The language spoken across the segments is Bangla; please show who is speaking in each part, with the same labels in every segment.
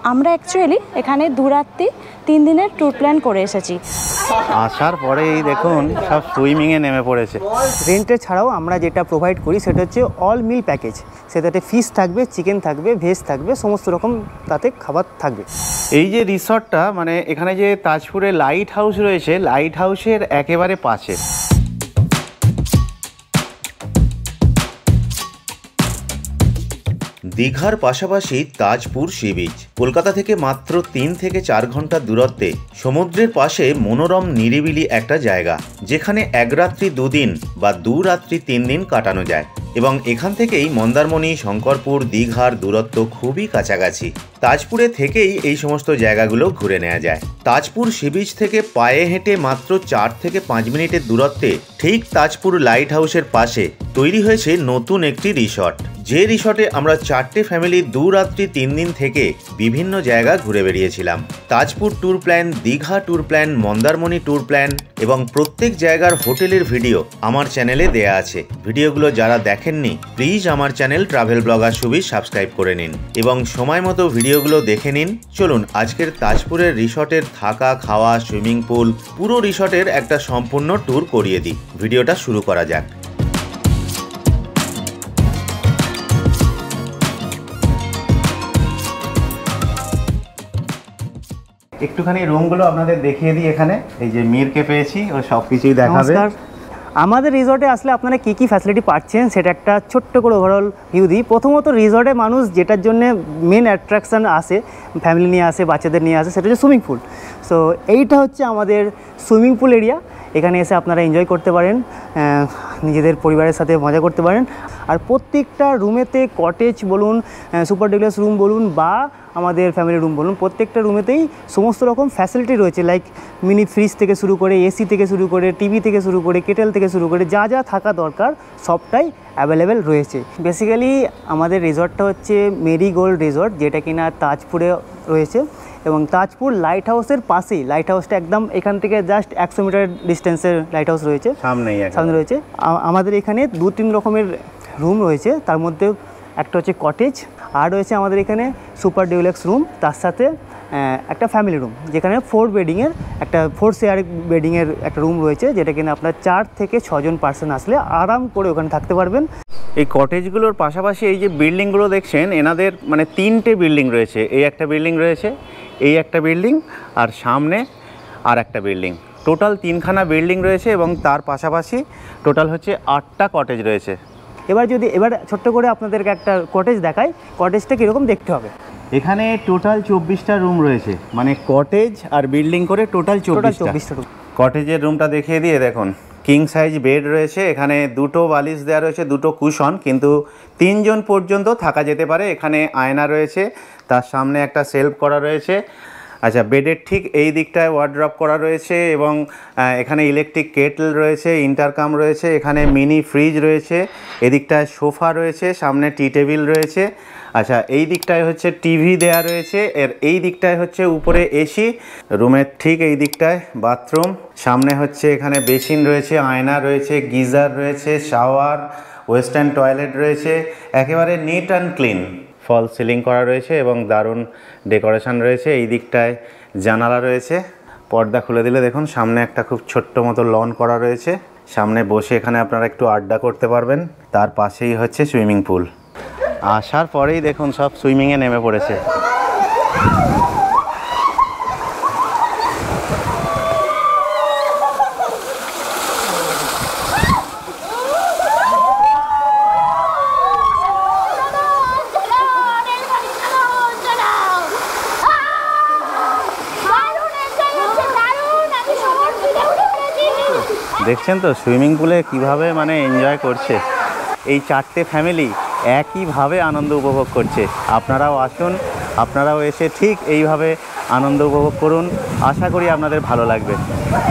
Speaker 1: আমরা অ্যাকচুয়ালি এখানে 2 রাত্রি 3 দিনের ট্যুর প্ল্যান করে এসেছি।
Speaker 2: আসার পরেই দেখুন সব সুইমিংয়ে নেমে পড়েছে।
Speaker 3: রেন্টে ছাড়াও আমরা যেটা প্রোভাইড করি সেটা হচ্ছে অল মিল প্যাকেজ। সেটাতে ফিশ থাকবে, চিকেন থাকবে, ভেজ থাকবে, সমস্ত রকম তাতে খাবার থাকবে।
Speaker 2: এই যে রিসর্টটা মানে এখানে যে তাজপুরে লাইট হাউস রয়েছে, লাইট হাউসের একেবারে পাশে।
Speaker 4: দীঘার পাশাপাশি তাজপুর সি বিচ কলকাতা থেকে মাত্র 3 থেকে 4 ঘন্টা দূরত্বে সমুদ্রের পাশে মনোরম নিরিবিলি একটা জায়গা, যেখানে 1 রাত্রি 2 দিন বা 2 রাত্রি 3 দিন কাটানো যায়। এবং এখান থেকেই মন্দারমণি, শঙ্করপুর, দীঘার দূরত্ব খুবই কাছাকাছি। তাজপুরে থেকেই এই সমস্ত জায়গাগুলো ঘুরে নেওয়া যায়। তাজপুর সি বিচ থেকে পায়ে হেঁটে মাত্র 4 থেকে 5 মিনিটের দূরত্বে ঠিক তাজপুর লাইট হাউসের পাশে তৈরি হয়েছে নতুন একটি রিসর্ট, যে রিসর্টে আমরা 4টে ফ্যামিলি 2 রাত্রি 3 দিন থেকে বিভিন্ন জায়গা ঘুরে বেরিয়েছিলাম। Tajpur tour plan, Digha tour plan, Mandarmani tour plan এবং প্রত্যেক জায়গার হোটেলের ভিডিও আমার চ্যানেলে দেয়া আছে। ভিডিওগুলো যারা দেখেননি প্লিজ আমার চ্যানেল ট্রাভেল ব্লগার সুবি সাবস্ক্রাইব করে নিন এবং সময় মতো ভিডিওগুলো দেখে নিন। চলুন আজকের তাজপুরের রিসর্টের থাকা, খাওয়া, সুইমিং পুল, পুরো রিসর্টের একটা সম্পূর্ণ ট্যুর করিয়ে দিই। ভিডিওটা শুরু করা যাক।
Speaker 2: একটুখানি রুমগুলো আপনাদের দেখিয়ে দিই। এখানে এই যে মীরকে পেয়েছি, ও সব কিছুই দেখাবে।
Speaker 3: আমাদের রিসর্টে আসলে আপনারা কী কী ফ্যাসিলিটি পাচ্ছেন সেটা একটা ছোট্ট করে ওভারঅল ভিউ দিই। প্রথমত রিসর্টে মানুষ যেটার জন্য মেন অ্যাট্রাকশান আসে, ফ্যামিলি নিয়ে আসে, বাচ্চাদের নিয়ে আসে, সেটা হচ্ছে সুইমিং পুল। সো এইটা হচ্ছে আমাদের সুইমিং পুল এরিয়া। এখানে এসে আপনারা এনজয় করতে পারেন, নিজেদের পরিবারের সাথে মজা করতে পারেন। আর প্রত্যেকটা রুমেতে কটেজ বলুন, সুপার ডিলাক্স রুম বলুন বা আমাদের ফ্যামিলি রুম বলুন, প্রত্যেকটা রুমেতেই সমস্ত রকম ফ্যাসিলিটি রয়েছে। লাইক মিনি ফ্রিজ থেকে শুরু করে, এসি থেকে শুরু করে, টিভি থেকে শুরু করে, কেটেল থেকে শুরু করে, যা যা থাকা দরকার সবটাই অ্যাভেলেবেল রয়েছে। বেসিক্যালি আমাদের রিসর্টটা হচ্ছে মেরিগোল্ড রিসর্ট, যেটা কিনা তাজপুরে রয়েছে এবং তাজপুর লাইট হাউসের পাশেই। লাইট হাউসটা একদম এখান থেকে জাস্ট 100 মিটার ডিস্টেন্সের লাইট হাউস রয়েছে, সামনে রয়েছে। আমাদের এখানে 2-3 রকমের রুম রয়েছে, তার মধ্যে একটা হচ্ছে কটেজ, আর রয়েছে আমাদের এখানে সুপার ডিলাক্স রুম, তার সাথে একটা ফ্যামিলি রুম, যেখানে 4 বেডিংয়ের একটা 4 শেয়ার বেডিংয়ের একটা রুম রয়েছে, যেটা কিনা আপনার 4 থেকে 6 জন পার্সন আসলে আরাম করে ওখানে থাকতে পারবেন।
Speaker 2: এই কটেজগুলোর পাশাপাশি এই যে বিল্ডিংগুলো দেখছেন, এনাদের মানে 3টে বিল্ডিং রয়েছে। এই একটা বিল্ডিং রয়েছে, এই একটা বিল্ডিং, আর সামনে আর একটা বিল্ডিং। টোটাল 3খানা বিল্ডিং রয়েছে এবং তার পাশাপাশি টোটাল হচ্ছে 8টা কটেজ রয়েছে।
Speaker 3: এবার ছোট্ট করে আপনাদেরকে একটা কটেজ দেখাই, কটেজটা কীরকম দেখতে হবে।
Speaker 2: এখানে টোটাল 24টা রুম রয়েছে, মানে কটেজ আর বিল্ডিং করে টোটাল 24টা রুম। কটেজের রুমটা দেখিয়ে দিয়ে দেখুন, কিং সাইজ বেড রয়েছে, এখানে 2টো বালিশ দেওয়া রয়েছে, 2টো কুশন, কিন্তু 3 জন পর্যন্ত থাকা যেতে পারে। এখানে আয়না রয়েছে, তার সামনে একটা সেলফ করা রয়েছে। আচ্ছা, বেডের ঠিক এই দিকটায় ওয়ার্ড্রপ করা রয়েছে এবং এখানে ইলেকট্রিক কেটল রয়েছে, ইন্টারকাম রয়েছে, এখানে মিনি ফ্রিজ রয়েছে, এদিকটায় সোফা রয়েছে, সামনে টি টেবিল রয়েছে। আচ্ছা, এই দিকটায় হচ্ছে টিভি দেয়া রয়েছে, এর এই দিকটায় হচ্ছে উপরে এসি, রুমের ঠিক এই দিকটায় বাথরুম, সামনে হচ্ছে এখানে বেসিন রয়েছে, আয়না রয়েছে, গিজার রয়েছে, শাওয়ার, ওয়েস্টার্ন টয়লেট রয়েছে, একেবারে neat and clean. Fall ceiling করা রয়েছে এবং দারুণ ডেকোরেশন রয়েছে। এই দিকটায় জানালা রয়েছে, পর্দা খুলে দিলে দেখুন সামনে একটা খুব ছোট্ট মতো লন করা রয়েছে, সামনে বসে এখানে আপনারা একটু আড্ডা করতে পারবেন। তার পাশেই হচ্ছে সুইমিং পুল। আসার পরেই দেখুন সব সুইমিংয়ে নেমে পড়েছে। দেখছেন তো সুইমিং পুলে কিভাবে মানে এনজয় করছে। এই 4টে ফ্যামিলি একইভাবে আনন্দ উপভোগ করছে। আপনারাও আসুন, আপনারাও এসে ঠিক এইভাবে আনন্দ উপভোগ করুন। আশা করি আপনাদের ভালো লাগবে।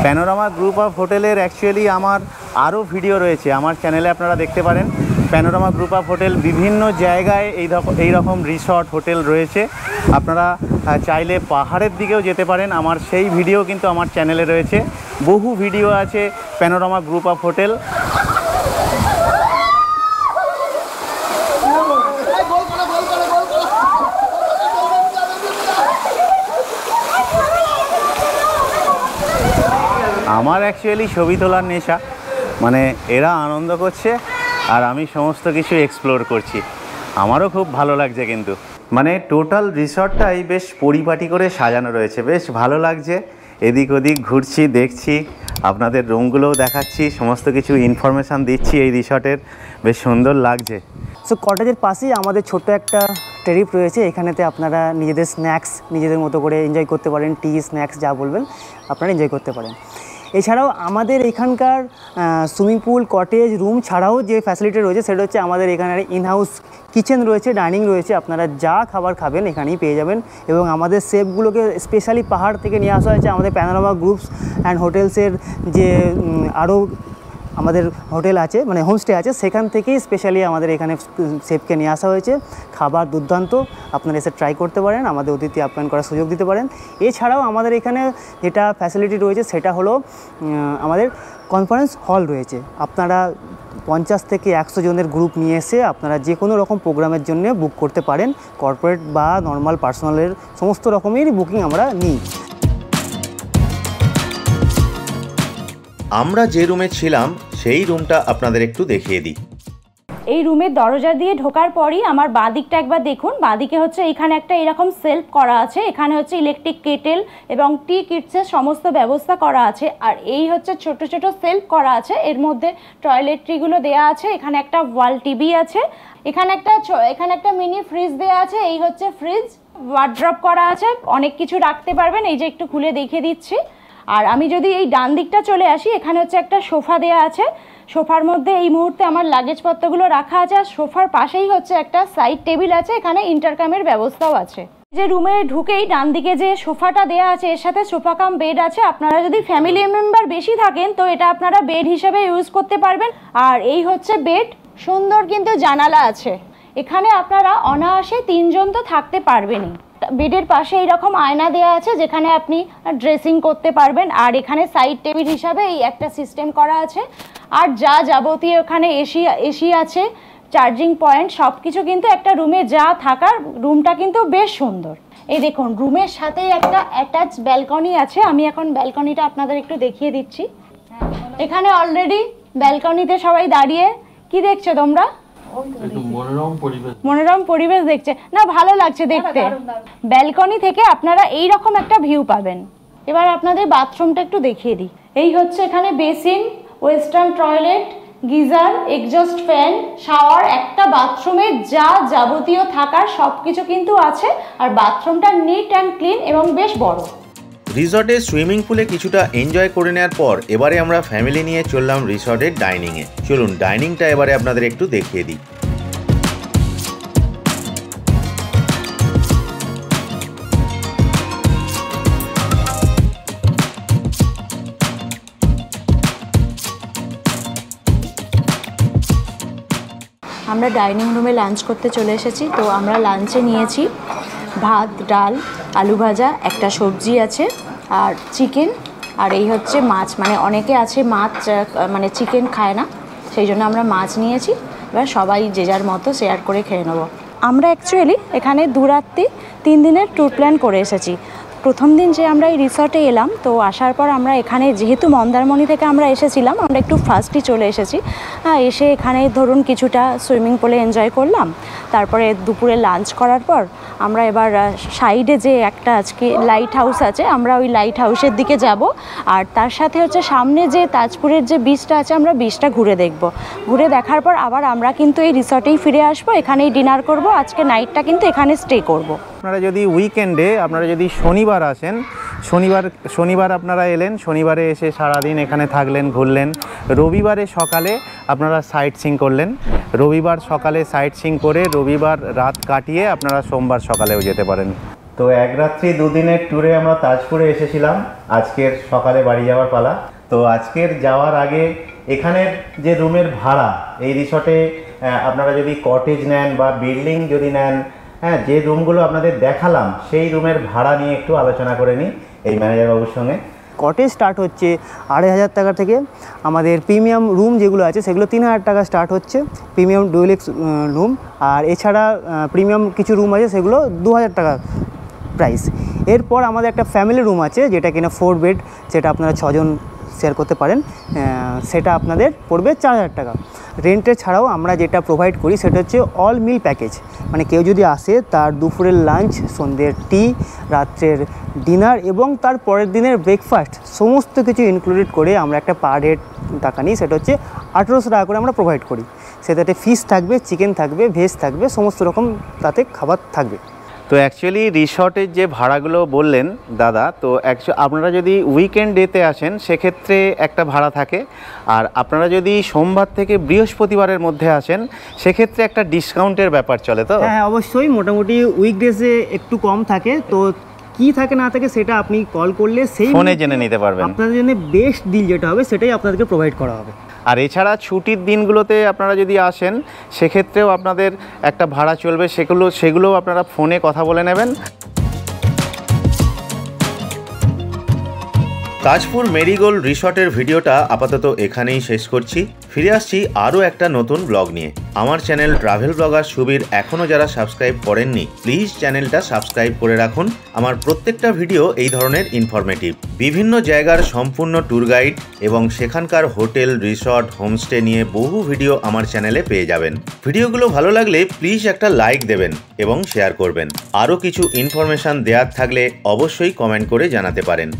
Speaker 2: প্যানোরামা গ্রুপ অফ হোটেলের অ্যাকচুয়ালি আমার আরও ভিডিও রয়েছে আমার চ্যানেলে, আপনারা দেখতে পারেন। প্যানোরামা গ্রুপ অফ হোটেল বিভিন্ন জায়গায় এই রকম রিসর্ট হোটেল রয়েছে। আপনারা চাইলে পাহাড়ের দিকেও যেতে পারেন, আমার সেই ভিডিও কিন্তু আমার চ্যানেলে রয়েছে। বহু ভিডিও আছে প্যানোরামা গ্রুপ অফ হোটেল। আমার অ্যাকচুয়ালি ছবি তোলার নেশা, মানে এরা আনন্দ করছে আর আমি সমস্ত কিছু এক্সপ্লোর করছি, আমারও খুব ভালো লাগছে। কিন্তু মানে টোটাল রিসর্টটাই বেশ পরিপাটি করে সাজানো রয়েছে, বেশ ভালো লাগছে। এদিক ওদিক ঘুরছি, দেখছি, আপনাদের রুমগুলোও দেখাচ্ছি, সমস্ত কিছু ইনফরমেশান দিচ্ছি এই রিসর্টের, বেশ সুন্দর লাগছে।
Speaker 3: সো কটেজের পাশেই আমাদের ছোট্ট একটা টেরিপ রয়েছে, এখানেতে আপনারা নিজেদের স্ন্যাক্স নিজেদের মতো করে এনজয় করতে পারেন, টি স্ন্যাক্স যা বলবেন আপনারা এনজয় করতে পারেন। এছাড়াও আমাদের এখানকার সুইমিং পুল, কটেজ, রুম ছাড়াও যে ফ্যাসিলিটি রয়েছে সেটা হচ্ছে আমাদের এখানে ইনহাউস কিচেন রয়েছে, ডাইনিং রয়েছে, আপনারা যা খাবার খাবেন এখানেই পেয়ে যাবেন। এবং আমাদের শেফগুলোকে স্পেশালি পাহাড় থেকে নিয়ে আসা হয়েছে। আমাদের প্যানোরামা গ্রুপস অ্যান্ড হোটেলসের যে আরও আমাদের হোটেল আছে, মানে হোমস্টে আছে, সেখান থেকেই স্পেশালি আমাদের এখানে শেফকে নিয়ে আসা হয়েছে। খাবার দুর্দান্ত, আপনারা এসে ট্রাই করতে পারেন, আমাদের অতিথি আপ্যায়ন করার সুযোগ দিতে পারেন। এছাড়াও আমাদের এখানে যেটা ফ্যাসিলিটি রয়েছে সেটা হলো আমাদের কনফারেন্স হল রয়েছে। আপনারা 50 থেকে 100 জনের গ্রুপ নিয়ে এসে আপনারা যে কোনো রকম প্রোগ্রামের জন্য বুক করতে পারেন। কর্পোরেট বা নর্মাল পার্সোনালের সমস্ত রকমেরই বুকিং আমরা নিই।
Speaker 4: আমরা যে রুমে ছিলাম সেই রুমটা আপনাদের একটু দেখিয়ে দিই।
Speaker 1: এই রুমের দরজা দিয়ে ঢোকার পরই আমার বাঁদিকটা একবার দেখুন। বাঁদিকে হচ্ছে এখানে একটা এরকম সেলফ করা আছে, এখানে হচ্ছে ইলেকট্রিক কেটেল এবং টি কিটসের সমস্ত ব্যবস্থা করা আছে। আর এই হচ্ছে ছোট ছোট সেলফ করা আছে, এর মধ্যে টয়লেট্রিগুলো দেওয়া আছে। এখানে একটা ওয়াল টিভি আছে, এখানে একটা মিনি ফ্রিজ দেওয়া আছে। এই হচ্ছে ফ্রিজ, ওয়ার্ড্রপ করা আছে, অনেক কিছু রাখতে পারবেন। এই যে একটু খুলে দেখিয়ে দিচ্ছি। আর আমি যদি এই ডান দিকটা চলে আসি, এখানে হচ্ছে একটা সোফা দেওয়া আছে, সোফার মধ্যে এই মুহূর্তে আমার লাগেজপত্রগুলো রাখা আছে। আর সোফার পাশেই হচ্ছে একটা সাইড টেবিল আছে, এখানে ইন্টারকামের ব্যবস্থাও আছে। যে রুমে ঢুকেই ডান দিকে যে সোফাটা দেওয়া আছে এর সাথে সোফা কাম বেড আছে। আপনারা যদি ফ্যামিলি মেম্বার বেশি থাকেন তো এটা আপনারা বেড হিসেবে ইউজ করতে পারবেন। আর এই হচ্ছে বেড, সুন্দর কিন্তু জানালা আছে, এখানে আপনারা অনায়াসে 3 জন তো থাকতে পারবেনই। বেডের পাশে এইরকম আয়না দেওয়া আছে যেখানে আপনি ড্রেসিং করতে পারবেন। আর এখানে সাইড টেবিল হিসাবে এই একটা সিস্টেম করা আছে। আর যা যাবতীয় এখানে এসি আছে, চার্জিং পয়েন্ট, সব কিছু কিন্তু একটা রুমে যা থাকার, রুমটা কিন্তু বেশ সুন্দর। এই দেখুন রুমের সাথে একটা অ্যাটাচ ব্যালকনি আছে, আমি এখন ব্যালকনিটা আপনাদের একটু দেখিয়ে দিচ্ছি। এখানে অলরেডি ব্যালকনিতে সবাই দাঁড়িয়ে কি দেখছো তোমরা? মনোরম পরিবেশ দেখছে না, ভালো লাগছে দেখতে। ব্যালকনি থেকে আপনারা এই রকম একটা ভিউ পাবেন। এবার আপনাদের বাথরুমটা একটু দেখিয়ে দিই। এই হচ্ছে এখানে basin, western toilet, geyser, exhaust fan, shower, একটা বাথরুমে যা যাবতীয় থাকার সবকিছু কিন্তু আছে। আর বাথরুমটা নিট অ্যান্ড ক্লিন এবং বেশ বড়।
Speaker 4: রিসর্টে সুইমিং পুলে কিছুটা এনজয় করে নেওয়ার পর এবারে আমরা ফ্যামিলি নিয়ে চললাম রিসর্টের ডাইনিংয়ে। চলুন ডাইনিংটা এবারে আপনাদের একটু দেখিয়ে দিই।
Speaker 1: আমরা ডাইনিং রুমে লাঞ্চ করতে চলে এসেছি। তো আমরা লাঞ্চে নিয়েছি ভাত, ডাল, আলু ভাজা, একটা সবজি আছে আর চিকেন, আর এই হচ্ছে মাছ। মানে অনেকে আছে মাছ মানে চিকেন খায় না, সেই জন্য আমরা মাছ নিয়েছি। এবার সবাই যে যার মতো শেয়ার করে খেয়ে নেবো। আমরা অ্যাকচুয়ালি এখানে 2 রাত্রি 3 দিনের ট্যুর প্ল্যান করে এসেছি। প্রথম দিন যে আমরা এই রিসর্টে এলাম, তো আসার পর আমরা এখানে যেহেতু মন্দারমণি থেকে আমরা এসেছিলাম, আমরা একটু ফার্স্টই চলে এসেছি। এসে এখানে ধরুন কিছুটা সুইমিং পুলে এনজয় করলাম। তারপরে দুপুরে লাঞ্চ করার পর আমরা এবার সাইডে যে একটা আজকে লাইট হাউস আছে, আমরা ওই লাইট হাউসের দিকে যাব। আর তার সাথে হচ্ছে সামনে যে তাজপুরের যে বিচটা আছে, আমরা বিচটা ঘুরে দেখব। ঘুরে দেখার পর আবার আমরা কিন্তু এই রিসর্টেই ফিরে আসবো, এখানেই ডিনার করব। আজকে নাইটটা কিন্তু এখানে স্টে করব।
Speaker 2: আপনারা যদি উইকেন্ডে, আপনারা যদি শনিবার আসেন, শনিবার আপনারা এলেন, শনিবারে এসে সারাদিন এখানে থাকলেন, ঘুরলেন। রবিবারে সকালে আপনারা সাইট সিং করলেন, রবিবার সকালে সাইট সিং করে রবিবার রাত কাটিয়ে আপনারা সোমবার সকালেও যেতে পারেন। তো 1 রাত্রি 2 দিনের ট্যুরে আমরা তাজপুরে এসেছিলাম, আজকের সকালে বাড়ি যাওয়ার পালা। তো আজকের যাওয়ার আগে এখানের যে রুমের ভাড়া, এই রিসর্টে আপনারা যদি কটেজ নেন বা বিল্ডিং যদি নেন, যে রুমগুলো আপনাদের দেখালাম সেই রুমের ভাড়া নিয়ে একটু আলোচনা করে নিই এই ম্যানেজার বাবুর সঙ্গে।
Speaker 3: কটেজ স্টার্ট হচ্ছে 2500 টাকা থেকে। আমাদের প্রিমিয়াম রুম যেগুলো আছে সেগুলো 3000 টাকা স্টার্ট হচ্ছে, প্রিমিয়াম ডুয়েলেক্স রুম। আর এছাড়া প্রিমিয়াম কিছু রুম আছে সেগুলো 2000 টাকা প্রাইস। এরপর আমাদের একটা ফ্যামিলি রুম আছে যেটা কিনা 4 বেড, যেটা আপনারা 6 জন শেয়ার করতে পারেন, সেটা আপনাদের পড়বে 4000 টাকা। রেন্টের ছাড়াও আমরা যেটা প্রোভাইড করি সেটা হচ্ছে অল মিল প্যাকেজ, মানে কেউ যদি আসে তার দুপুরের লাঞ্চ, সন্ধ্যের টি, রাত্রের ডিনার এবং তার পরের দিনের ব্রেকফাস্ট সমস্ত কিছু ইনক্লুডেড করে আমরা একটা পার হেড টাকা নিই, সেটা হচ্ছে 1800 টাকা করে আমরা প্রোভাইড করি। সেটাতে ফিশ থাকবে, চিকেন থাকবে, ভেজ থাকবে, সমস্ত রকম তাতে খাবার থাকবে।
Speaker 2: তো অ্যাকচুয়ালি রিসর্টের যে ভাড়াগুলো বললেন দাদা, তো আপনারা যদি উইকেন্ড ডেতে আসেন সেক্ষেত্রে একটা ভাড়া থাকে, আর আপনারা যদি সোমবার থেকে বৃহস্পতিবারের মধ্যে আসেন সেক্ষেত্রে একটা ডিসকাউন্টের ব্যাপার চলে। তো
Speaker 3: হ্যাঁ, অবশ্যই মোটামুটি উইকডেজে একটু কম থাকে, তো কি থাকে না থাকে সেটা আপনি কল করলে সেই
Speaker 2: ফোনে জেনে নিতে পারবেন।
Speaker 3: আপনাদের জন্য বেস্ট ডিল যেটা হবে সেটাই আপনাদেরকে প্রোভাইড করা হবে।
Speaker 2: আর এছাড়া ছুটির দিনগুলোতে আপনারা যদি আসেন সেক্ষেত্রেও আপনাদের একটা ভাড়া চলবে, সেগুলোও আপনারা ফোনে কথা বলে নেবেন।
Speaker 4: তাজপুর মেরিগোল্ড রিসর্টের ভিডিওটা আপাতত এখানেই শেষ করছি। ফিরে আসছি আরও একটা নতুন ব্লগ নিয়ে। আমার চ্যানেল ট্রাভেল ব্লগার সুবীর এখনও যারা সাবস্ক্রাইব করেননি, প্লিজ চ্যানেলটা সাবস্ক্রাইব করে রাখুন। আমার প্রত্যেকটা ভিডিও এই ধরনের ইনফরমেটিভ, বিভিন্ন জায়গার সম্পূর্ণ ট্যুর গাইড এবং সেখানকার হোটেল, রিসর্ট, হোমস্টে নিয়ে বহু ভিডিও আমার চ্যানেলে পেয়ে যাবেন। ভিডিওগুলো ভালো লাগলে প্লিজ একটা লাইক দেবেন এবং শেয়ার করবেন। আরও কিছু ইনফরমেশান দেওয়ার থাকলে অবশ্যই কমেন্ট করে জানাতে পারেন।